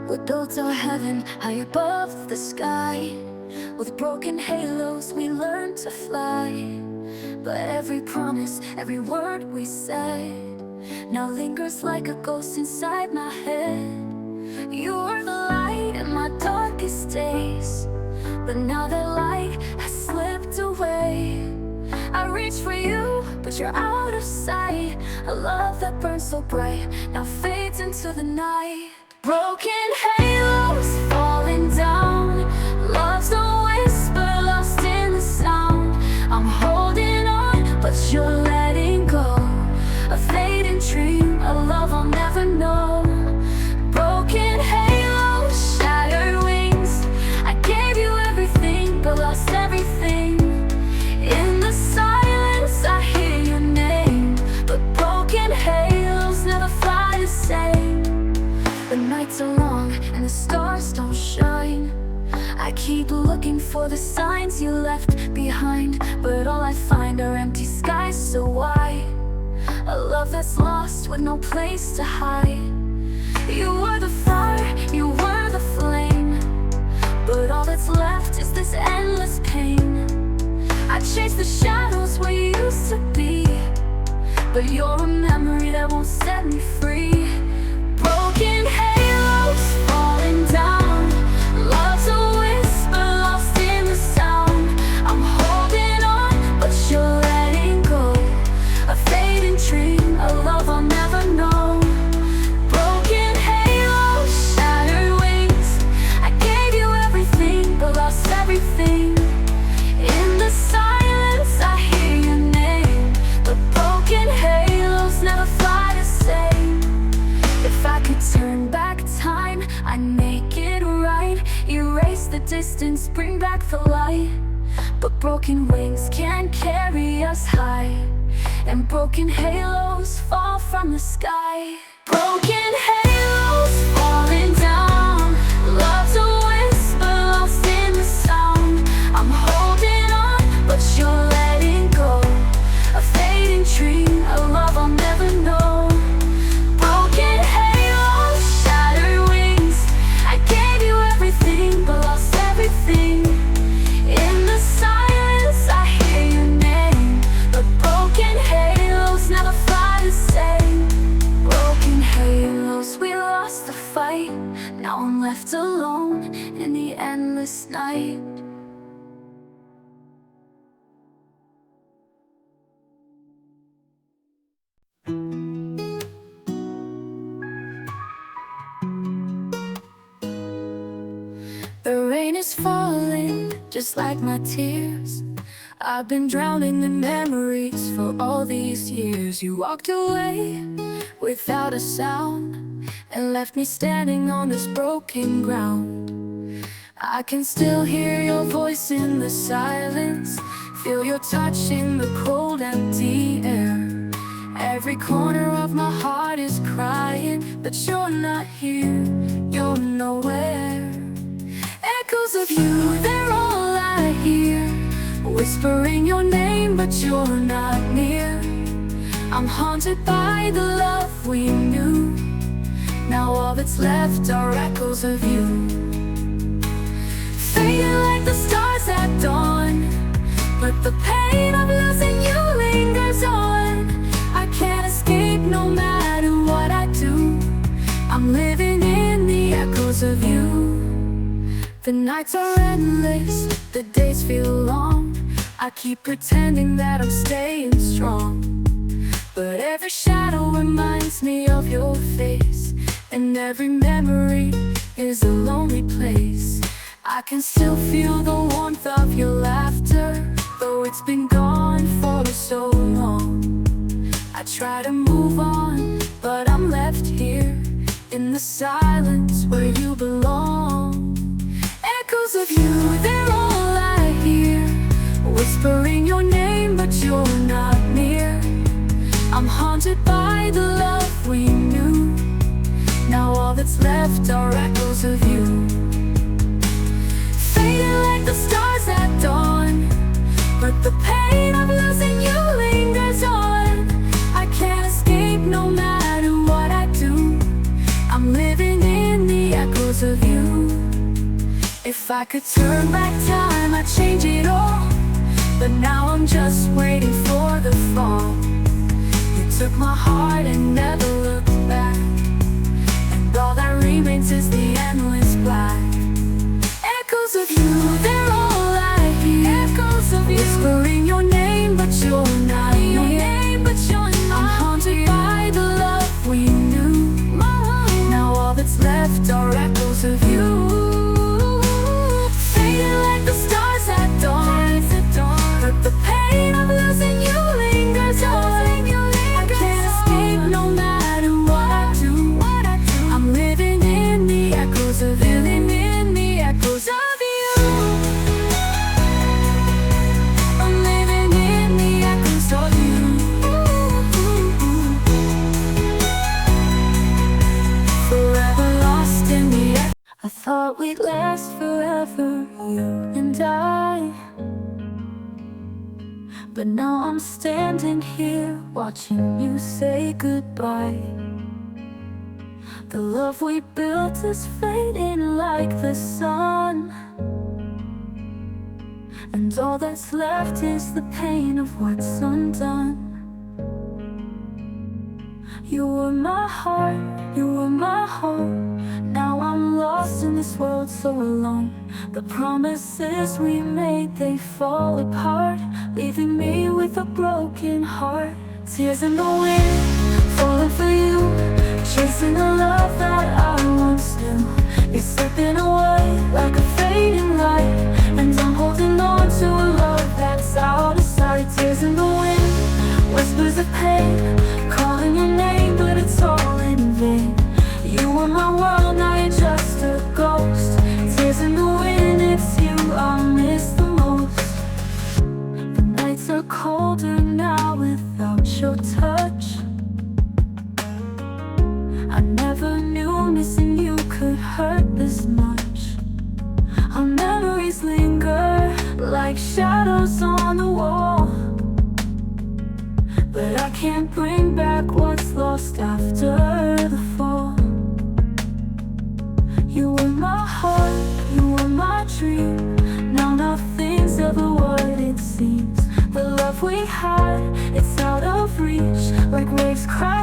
We built our heaven high above the sky. With broken halos we learned to fly. But every promise, every word we said now lingers like a ghost inside my head. You were the light in my darkest days, but now that light has slipped away. I reach for you, but you're out of sight. A love that burns so bright now fades into the night. Broken halos falling down. Love's a whisper lost in the sound. I'm holding on, but you're letting go. A fading dream, a love I'll never know. Broken halos, shattered wings. I gave you everything, but lost everything. In the silence I hear your name, but broken halos never fly the same. The nights are long and the stars don't shine. I keep looking for the signs you left behind, but all I find are empty skies so wide. A love that's lost with no place to hide. You were the fire, you were the flame, but all that's left is this endless pain. I chase the shadows where you used to be, but you're a memory that won't set me free. Broken halos falling down. Love's a whisper lost in the sound. I'm holding on, but you're letting go. A fading dream, a love I'll never know. Broken halos, shattered wings. I gave you everything, but lost everything. In the silence I hear your name, but broken halos never fly the same. If I could turn back time, I'd make it right. Erase the distance, bring back the light. But broken wings can't carry us high, and broken halos fall from the sky. Broken halos falling down. Love's a whisper lost in the sound. I'm holding on, but you're letting go. A fading dream, a love I'll never know. Broken halos, shattered wings. I gave you everything, but lost everything. In the silence I hear your name, but broken halos never fly the same. Broken halos, we lost the fight. Now I'm left alone in the endless night. The rain is falling, just like my tears. I've been drowning in memories for all these years. You walked away without a sound and left me standing on this broken ground. I can still hear your voice in the silence, feel your touch in the cold, empty air. Every corner of my heart is crying, but you're not here, you're nowhere. Echoes of you, they're all I hear, whispering your name, but you're not near. I'm haunted by the love we knew. Now all that's left are echoes of you, fading like the stars at dawn. But the pain of losing you lingers on. I can't escape no matter what I do. I'm living in the echoes of you. The nights are endless, the days feel long. I keep pretending that I'm staying strong, but every shadow reminds me of your face, and every memory is a lonely place. I can still feel the warmth of your laughter, though it's been gone for so long. I try to move on, but I'm left here in the silence where you belong. Echoes of you, they're all I hear, whispering your name, but you're not near. I'm haunted by the love we knew. Now all that's left are echoes of you, fading like the stars at dawn. But the pain of losing you lingers on. I can't escape no matter what I do. I'm living in the echoes If I could turn back time, I'd change it all. But now I'm just waiting for the fall. You took my heart and never looked back, and all that remains is the endless black. Echoes of you, they're all I hear. Echoes of you, whispering your name, but you're not near. I'm haunted by the love we knew. Now all that's left are echoes of you, fading like the stars at dawn. But the pain of losing you lingers on. I can't escape no matter what I do. I'm living in the echoes of you, living in the echoes of you. I'm living in the echoes of you. Forever lost in the echoes. I thought we'd last forever, you and I. But now I'm standing here watching you say goodbye. The love we built is fading like the sun, and all that's left is the pain of what's undone. You were my heart, you were my home. Now I'm lost in this world so alone. The promises we made, they fall apart, leaving me with a broken heart. Tears in the wind, falling for you, chasing the love that I once knew. It's slipping away like a fading light, and I'm holding on to a love that's out of sight. Tears in the wind, whispers of pain, calling your name, but it's all in vain. You were my world, now you're just a ghost. Tears in the wind, it's you I miss the most. The nights are colder now without your touch. I never knew missing you could hurt this much. Our memories linger like shadows on the wall, but I can't bring back what's lost after the fall. You were my heart, you were my dream. Now nothing's ever what it seems. The love we had, it's out of reach, like waves cry